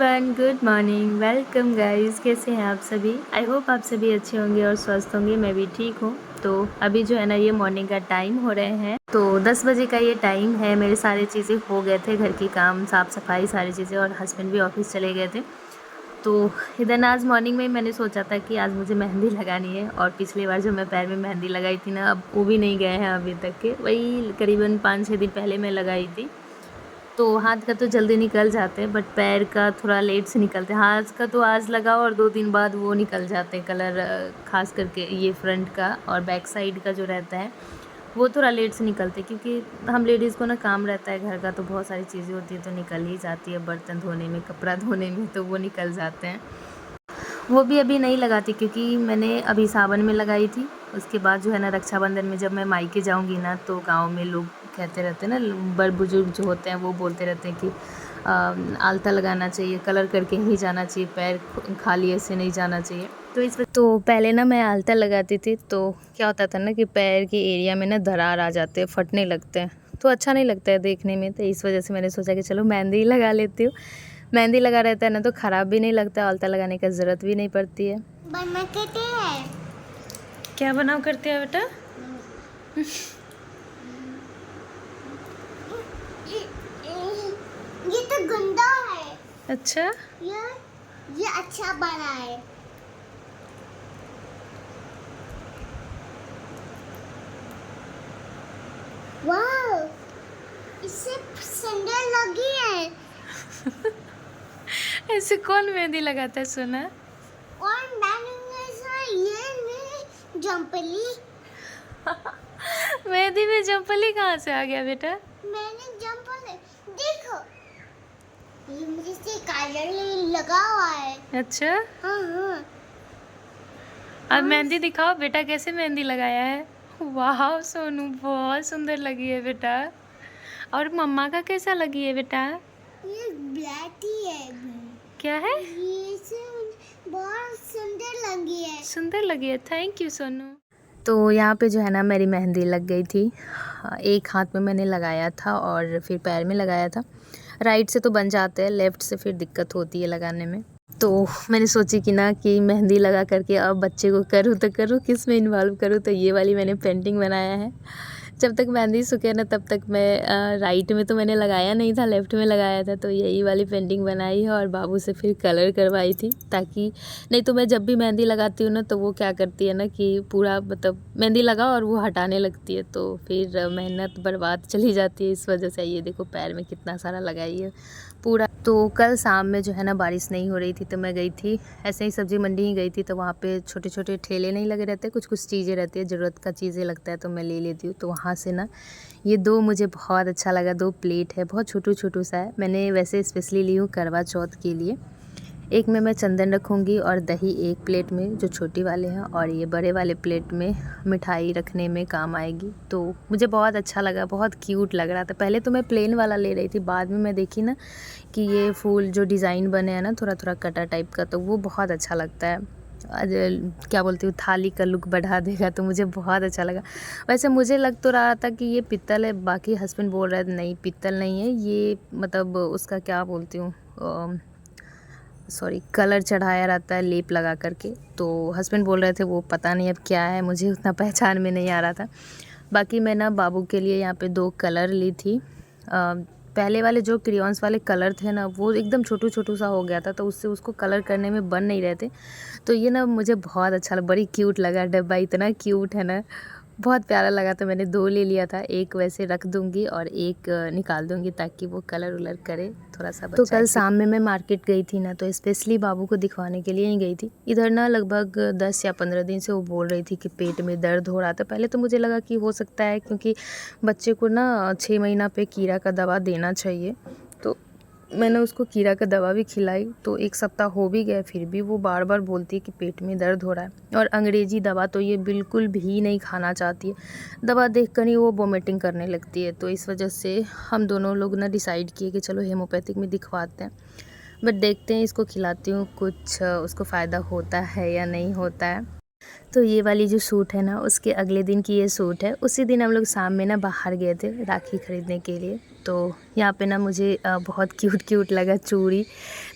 Everyone, good morning, welcome guys. कैसे हैं आप सभी? आई होप आप सभी अच्छे होंगे और स्वस्थ होंगे। मैं भी ठीक हूँ। तो अभी जो है ना, ये मॉर्निंग का टाइम हो रहे हैं, तो 10 बजे का ये टाइम है। मेरे सारे चीज़ें हो गए थे, घर की काम, साफ़ सफाई, सारी चीज़ें, और हस्बैंड भी ऑफिस चले गए थे। तो इधर ना आज मॉर्निंग में मैंने सोचा था कि आज मुझे मेहंदी लगानी है, और पिछली बार जो मैं पैर में मेहंदी लगाई थी ना, अब वो भी नहीं गए हैं अभी तक के। वही करीबन 5-6 दिन पहले मैं लगाई थी। तो हाथ का तो जल्दी निकल जाते हैं, बट पैर का थोड़ा लेट से निकलते हैं। हाथ का तो आज लगाओ और 2 दिन बाद वो निकल जाते हैं कलर, ख़ास करके ये फ्रंट का और बैक साइड का जो रहता है वो थोड़ा लेट से निकलते हैं, क्योंकि हम लेडीज़ को ना काम रहता है घर का, तो बहुत सारी चीज़ें होती है तो निकल ही जाती है। बर्तन धोने में, कपड़ा धोने में, तो वो निकल जाते हैं। वो भी अभी नहीं लगाती, क्योंकि मैंने अभी सावन में लगाई थी। उसके बाद जो है ना, रक्षाबंधन में जब मैं मायके जाऊंगी ना, तो गांव में लोग कहते रहते हैं ना, बड़ बुजुर्ग जो होते हैं वो बोलते रहते हैं कि आलता लगाना चाहिए, कलर करके ही जाना चाहिए, पैर खाली ऐसे नहीं जाना चाहिए। तो तो पहले ना मैं आलता लगाती थी, तो क्या होता था ना कि पैर के एरिया में ना दरार आ जाते हैं, फटने लगते हैं, तो अच्छा नहीं लगता है देखने में। तो इस वजह से मैंने सोचा कि चलो मेहंदी ही लगा लेती हूँ। मेहंदी लगा रहता है ना, तो ख़राब भी नहीं लगता, आलता लगाने का ज़रूरत भी नहीं पड़ती है। बना करते हैं। क्या बनाओ करते हैं बेटा? ये तो गंदा है। अच्छा, ये अच्छा बना है। वाह, इससे सैंडल लगी है। ऐसे कौन मेहंदी लगाता है सोना? और मैंने ये नहीं जंपली। मेहंदी में जंपली कहाँ से आ गया बेटा? मैंने जंपली देखो, ये मुझे से काजल लगा हुआ है। अच्छा, हाँ हाँ। अब मेहंदी दिखाओ बेटा, कैसे मेहंदी लगाया है। वाह सोनू, बहुत सुंदर लगी है बेटा। और मम्मा का कैसा लगी है बेटा? ये ब्लैक ही है। क्या है? ये से बहुत सुंदर लगी है। सुंदर लगी है, थैंक यू सोनू। तो यहाँ पे जो है ना, मेरी मेहंदी लग गई थी। एक हाथ में मैंने लगाया था और फिर पैर में लगाया था। राइट से तो बन जाते हैं, लेफ़्ट से फिर दिक्कत होती है लगाने में। तो मैंने सोची कि ना कि मेहंदी लगा करके अब बच्चे को करूँ तो करूँ, किस में इन्वॉल्व करूँ। तो ये वाली मैंने पेंटिंग बनाया है। जब तक मेहंदी सूखे ना, तब तक मैं राइट में तो मैंने लगाया नहीं था, लेफ़्ट में लगाया था। तो यही वाली पेंटिंग बनाई है और बाबू से फिर कलर करवाई थी, ताकि नहीं तो मैं जब भी मेहंदी लगाती हूँ ना, तो वो क्या करती है ना कि पूरा मतलब मेहंदी लगाओ और वो हटाने लगती है, तो फिर मेहनत बर्बाद चली जाती है। इस वजह से ये देखो, पैर में कितना सारा लगाई है पूरा। तो कल शाम में जो है ना, बारिश नहीं हो रही थी, तो मैं गई थी ऐसे ही, सब्ज़ी मंडी ही गई थी। तो वहाँ पे छोटे छोटे ठेले नहीं लगे रहते, कुछ कुछ चीज़ें रहती है, ज़रूरत का चीज़ें लगता है, तो मैं ले लेती हूँ। तो वहाँ से ना ये 2 मुझे बहुत अच्छा लगा। 2 प्लेट है, बहुत छोटू छोटू सा है। मैंने वैसे स्पेशली ली हूँ करवा चौथ के लिए। एक में मैं चंदन रखूँगी और दही एक प्लेट में, जो छोटी वाले हैं, और ये बड़े वाले प्लेट में मिठाई रखने में काम आएगी। तो मुझे बहुत अच्छा लगा, बहुत क्यूट लग रहा था। पहले तो मैं प्लेन वाला ले रही थी, बाद में मैं देखी ना कि ये फूल जो डिज़ाइन बने हैं ना, थोड़ा थोड़ा कटा टाइप का, तो वो बहुत अच्छा लगता है। क्या बोलती हूँ, थाली का लुक बढ़ा देगा, तो मुझे बहुत अच्छा लगा। वैसे मुझे लग तो रहा था कि ये पीतल है, बाकी हस्बैंड बोल रहे थे नहीं पीतल नहीं है ये, मतलब उसका क्या बोलती हूँ, सॉरी, कलर चढ़ाया रहता है लेप लगा करके। तो हस्बैंड बोल रहे थे वो पता नहीं अब क्या है, मुझे उतना पहचान में नहीं आ रहा था। बाकी मैं ना बाबू के लिए यहाँ पे 2 कलर ली थी। पहले वाले जो क्रेयॉन्स वाले कलर थे ना, वो एकदम छोटू छोटू सा हो गया था, तो उससे उसको कलर करने में बन नहीं रहे थे। तो ये ना मुझे बहुत अच्छा लगा, बड़ी क्यूट लगा, डब्बा इतना क्यूट है ना, बहुत प्यारा लगा। तो मैंने 2 ले लिया था, एक वैसे रख दूँगी और एक निकाल दूँगी, ताकि वो कलर उलर करे थोड़ा सा। तो कल शाम में मैं मार्केट गई थी ना, तो स्पेशली बाबू को दिखवाने के लिए ही गई थी। इधर ना लगभग 10 या 15 दिन से वो बोल रही थी कि पेट में दर्द हो रहा था। पहले तो मुझे लगा कि हो सकता है, क्योंकि बच्चे को ना 6 महीना पे कीड़ा का दवा देना चाहिए। तो मैंने उसको कीड़ा का दवा भी खिलाई, तो 1 सप्ताह हो भी गया, फिर भी वो बार बार बोलती है कि पेट में दर्द हो रहा है। और अंग्रेज़ी दवा तो ये बिल्कुल भी नहीं खाना चाहती है, दवा देख कर ही वो वोमिटिंग करने लगती है। तो इस वजह से हम दोनों लोग ना डिसाइड किए कि चलो हेमोपैथिक में दिखवाते हैं। बट देखते हैं, इसको खिलाती हूँ, कुछ उसको फ़ायदा होता है या नहीं होता है। तो ये वाली जो सूट है ना, उसके अगले दिन की ये सूट है। उसी दिन हम लोग शाम में ना बाहर गए थे राखी ख़रीदने के लिए। तो यहाँ पे ना मुझे बहुत क्यूट लगा चूड़ी,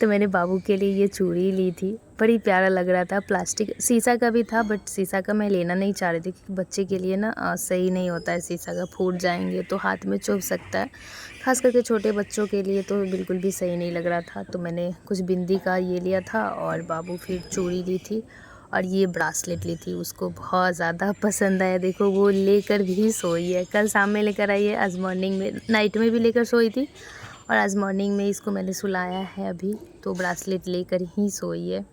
तो मैंने बाबू के लिए ये चूड़ी ली थी। बड़ी प्यारा लग रहा था। प्लास्टिक शीशा का भी था, बट शीशा का मैं लेना नहीं चाह रही थी क्योंकि बच्चे के लिए ना सही नहीं होता है शीशा का, फूट जाएंगे तो हाथ में चुभ सकता है। खास करके छोटे बच्चों के लिए तो बिल्कुल भी सही नहीं लग रहा था। तो मैंने कुछ बिंदी का ये लिया था और बाबू फिर चूड़ी ली थी और ये ब्रासलेट ली थी। उसको बहुत ज़्यादा पसंद आया। देखो वो लेकर भी सोई है। कल शाम में लेकर आई है, आज मॉर्निंग में, नाइट में भी लेकर सोई थी और आज मॉर्निंग में इसको मैंने सुलाया है अभी, तो ब्रासलेट लेकर ही सोई है।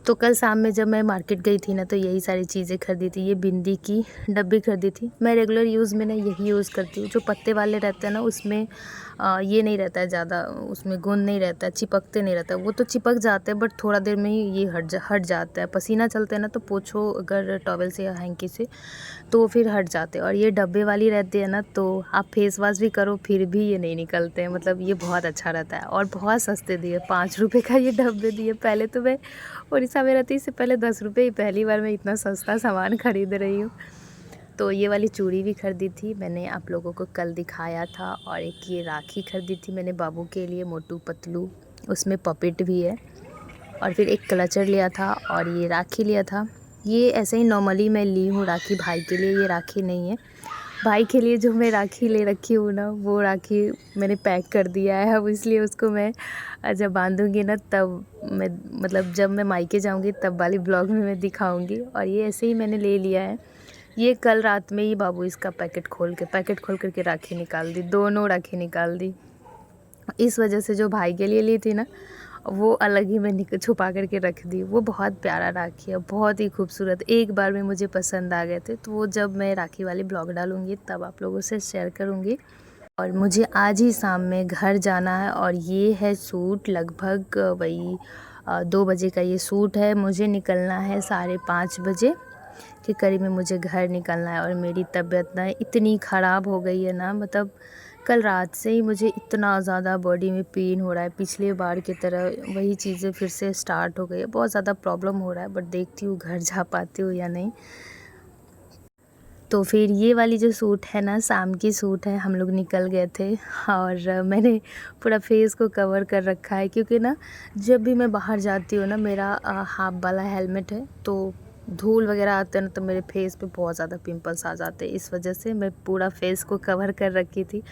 तो कल शाम में जब मैं मार्केट गई थी ना, तो यही सारी चीज़ें खरीदी थी। ये बिंदी की डब्बी खरीदी थी। मैं रेगुलर यूज़ में ना यही यूज़ करती हूँ। जो पत्ते वाले रहते हैं ना, उसमें ये नहीं रहता है ज़्यादा, उसमें गुण नहीं रहता है, चिपकते नहीं रहता है। वो तो चिपक जाते हैं बट थोड़ा देर में ही ये हट जाता है। पसीना चलता है ना, तो पोछो अगर टॉवल से या हैंकी से, तो वो फिर हट जाते हैं। और ये डब्बे वाली रहती है ना, तो आप फेस वॉश भी करो फिर भी ये नहीं निकलते हैं। मतलब ये बहुत अच्छा रहता है और बहुत सस्ते दिए, 5 रुपये का ये डब्बे दिए। पहले तो मैं उड़ीसा में रहती, इससे पहले 10 रुपये ही, पहली बार मैं इतना सस्ता सामान ख़रीद रही हूँ। तो ये वाली चूड़ी भी खरीदी थी मैंने, आप लोगों को कल दिखाया था। और एक ये राखी खरीदी थी मैंने बाबू के लिए, मोटू पतलू, उसमें पपेट भी है। और फिर एक क्लचर लिया था और ये राखी लिया था। ये ऐसे ही नॉर्मली मैं ली हूँ राखी भाई के लिए, ये राखी नहीं है। भाई के लिए जो मैं राखी ले रखी हूँ ना, वो राखी मैंने पैक कर दिया है। अब इसलिए उसको मैं जब बांधूंगी ना, तब मैं, मतलब जब मैं मायके जाऊंगी तब वाली ब्लॉग में मैं दिखाऊंगी। और ये ऐसे ही मैंने ले लिया है। ये कल रात में ही बाबू इसका पैकेट खोल करके राखी निकाल दी, दोनों राखी निकाल दी। इस वजह से जो भाई के लिए ली थी ना, वो अलग ही मैंने छुपा करके रख दी। वो बहुत प्यारा राखी है, बहुत ही खूबसूरत, एक बार में मुझे पसंद आ गए थे। तो वो जब मैं राखी वाली ब्लॉग डालूँगी तब आप लोगों से शेयर करूँगी। और मुझे आज ही शाम में घर जाना है। और ये है सूट, लगभग वही 2 बजे का ये सूट है। मुझे निकलना है 5:30 बजे के करीब में, मुझे घर निकलना है। और मेरी तबीयत ना इतनी ख़राब हो गई है ना, मतलब कल रात से ही मुझे इतना ज़्यादा बॉडी में पेन हो रहा है। पिछले बार की तरह वही चीज़ें फिर से स्टार्ट हो गई है। बहुत ज़्यादा प्रॉब्लम हो रहा है, बट देखती हूँ घर जा पाती हूँ या नहीं। तो फिर ये वाली जो सूट है ना, शाम की सूट है, हम लोग निकल गए थे। और मैंने पूरा फेस को कवर कर रखा है क्योंकि ना जब भी मैं बाहर जाती हूँ ना, मेरा हाफ वाला हेलमेट है, तो धूल वगैरह आते हैं ना, तो मेरे फेस पे बहुत ज़्यादा पिंपल्स आ जाते हैं। इस वजह से मैं पूरा फेस को कवर कर रखी थी।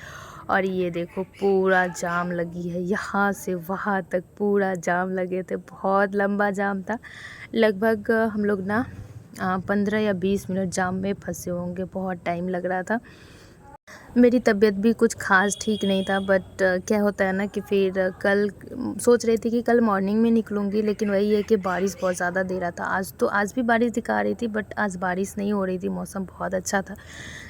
और ये देखो पूरा जाम लगी है, यहाँ से वहाँ तक पूरा जाम लगे थे, बहुत लंबा जाम था। लगभग हम लोग ना 15 या 20 मिनट जाम में फंसे होंगे, बहुत टाइम लग रहा था। मेरी तबीयत भी कुछ ख़ास ठीक नहीं था, बट क्या होता है ना कि फिर कल सोच रही थी कि कल मॉर्निंग में निकलूँगी, लेकिन वही है कि बारिश बहुत ज़्यादा दे रहा था। आज भी बारिश दिखा रही थी, बट आज बारिश नहीं हो रही थी। मौसम बहुत अच्छा था,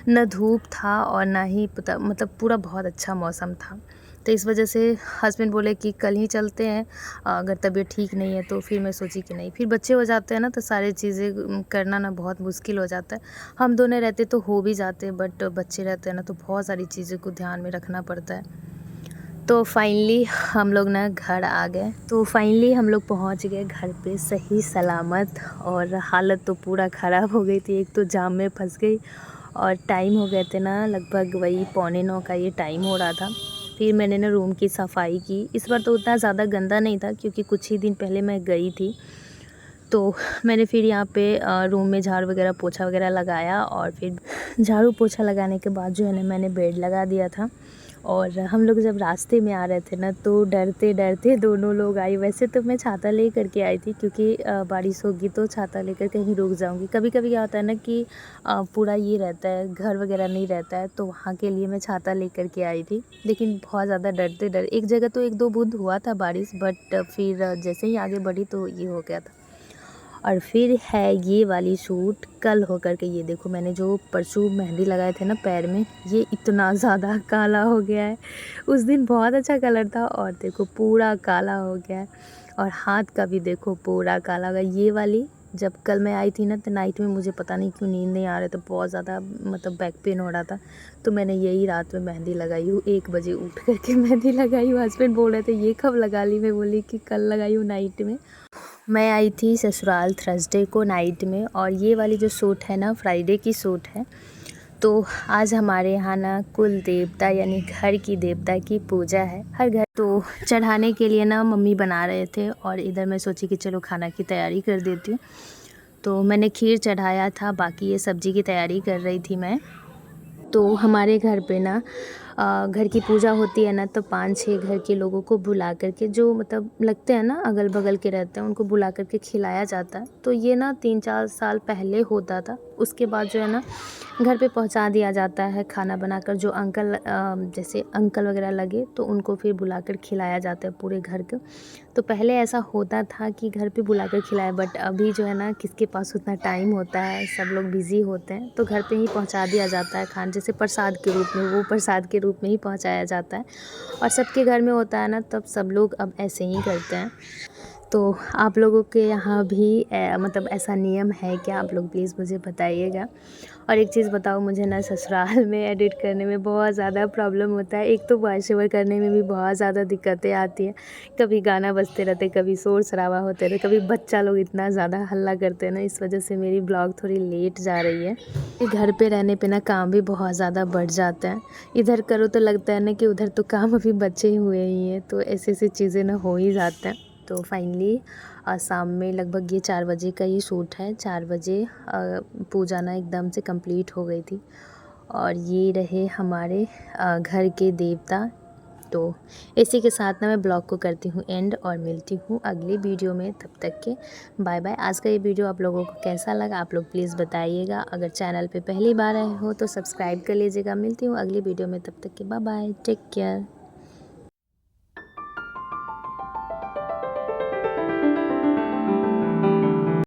न धूप था और ना ही मतलब पूरा बहुत अच्छा मौसम था। तो इस वजह से हस्बैंड बोले कि कल ही चलते हैं, अगर तबीयत ठीक नहीं है तो। फिर मैं सोची कि नहीं, फिर बच्चे हो जाते हैं ना, तो सारी चीज़ें करना ना बहुत मुश्किल हो जाता है। हम दोनों रहते तो हो भी जाते, बट बच्चे रहते हैं ना, तो बहुत सारी चीज़ें को ध्यान में रखना पड़ता है। तो फाइनली हम लोग ना घर आ गए। तो फाइनली हम लोग पहुंच गए घर पे सही सलामत। और हालत तो पूरा ख़राब हो गई थी, एक तो जाम में फंस गई और टाइम हो गए थे ना, लगभग वही 8:45 का ये टाइम हो रहा था। फिर मैंने ना रूम की सफाई की। इस बार तो उतना ज़्यादा गंदा नहीं था क्योंकि कुछ ही दिन पहले मैं गई थी। तो मैंने फिर यहाँ पे रूम में झाड़ू वगैरह पोछा वगैरह लगाया। और फिर झाड़ू पोछा लगाने के बाद जो है ना, मैंने बेड लगा दिया था। और हम लोग जब रास्ते में आ रहे थे ना, तो डरते डरते दोनों लोग आई। वैसे तो मैं छाता ले करके आई थी क्योंकि बारिश होगी तो छाता लेकर कहीं रुक जाऊंगी। कभी कभी क्या होता है ना कि पूरा ये रहता है, घर वगैरह नहीं रहता है, तो वहाँ के लिए मैं छाता ले करके आई थी। लेकिन बहुत ज़्यादा डरते डर, एक जगह तो 1-2 बूंद हुआ था बारिश, बट फिर जैसे ही आगे बढ़ी तो ये हो गया था। और फिर है ये वाली सूट कल होकर के, ये देखो मैंने जो परसों मेहंदी लगाए थे ना पैर में, ये इतना ज़्यादा काला हो गया है। उस दिन बहुत अच्छा कलर था और देखो पूरा काला हो गया है। और हाथ का भी देखो पूरा काला हो गया। ये वाली जब कल मैं आई थी ना, तो नाइट में मुझे पता नहीं क्यों नींद नहीं आ रहा था, बहुत ज़्यादा मतलब बैक पेन हो रहा था। तो मैंने यही रात में मेहंदी लगाई हूँ, 1 बजे उठ करके मेहंदी लगाई हूँ। हस्बैंड बोल रहे थे ये कब लगा ली, मैं बोली कि कल लगाई हूँ नाइट में। मैं आई थी ससुराल थर्सडे को नाइट में, और ये वाली जो सूट है ना फ्राइडे की सूट है। तो आज हमारे यहाँ ना कुल देवता यानी घर की देवता की पूजा है हर घर। तो चढ़ाने के लिए ना मम्मी बना रहे थे, और इधर मैं सोची कि चलो खाना की तैयारी कर देती हूँ। तो मैंने खीर चढ़ाया था, बाकी ये सब्ज़ी की तैयारी कर रही थी मैं। तो हमारे घर पे ना घर की पूजा होती है ना, तो 5-6 घर के लोगों को बुला करके, जो मतलब लगते हैं ना अगल बगल के रहते हैं, उनको बुला करके खिलाया जाता है। तो ये ना 3-4 साल पहले होता था। उसके बाद जो है ना घर पे पहुंचा दिया जाता है खाना बनाकर। जो अंकल जैसे अंकल वगैरह लगे तो उनको फिर बुलाकर खिलाया जाता है पूरे घर को। तो पहले ऐसा होता था कि घर पे बुलाकर खिलाए, बट अभी जो है ना किसके पास उतना टाइम होता है, सब लोग बिज़ी होते हैं, तो घर पे ही पहुंचा दिया जाता है खाना, जैसे प्रसाद के रूप में, वो प्रसाद के रूप में ही पहुंचाया जाता है। और सबके घर में होता है ना, तब सब लोग अब ऐसे ही करते हैं। तो आप लोगों के यहाँ भी मतलब ऐसा नियम है क्या? आप लोग प्लीज़ मुझे बताइएगा। और एक चीज़ बताओ, मुझे ना ससुराल में एडिट करने में बहुत ज़्यादा प्रॉब्लम होता है। एक तो वॉइस ओवर करने में भी बहुत ज़्यादा दिक्कतें आती हैं। कभी गाना बजते रहते, कभी शोर शराबा होते रहते, कभी बच्चा लोग इतना ज़्यादा हल्ला करते हैं ना, इस वजह से मेरी ब्लॉग थोड़ी लेट जा रही है। घर पे रहने पे ना काम भी बहुत ज़्यादा बढ़ जाता है। इधर करो तो लगता है ना कि उधर तो काम अभी बचे हुए ही हैं, तो ऐसी चीज़ें ना हो ही जाते हैं। तो फाइनली शाम में लगभग ये 4 बजे का ही शूट है। 4 बजे पूजा ना एकदम से कंप्लीट हो गई थी। और ये रहे हमारे घर के देवता। तो इसी के साथ ना मैं ब्लॉग को करती हूँ एंड, और मिलती हूँ अगली वीडियो में। तब तक के बाय बाय। आज का ये वीडियो आप लोगों को कैसा लगा, आप लोग प्लीज़ बताइएगा। अगर चैनल पे पहली बार आए हो तो सब्सक्राइब कर लीजिएगा। मिलती हूँ अगली वीडियो में, तब तक के बाय बाय, टेक केयर।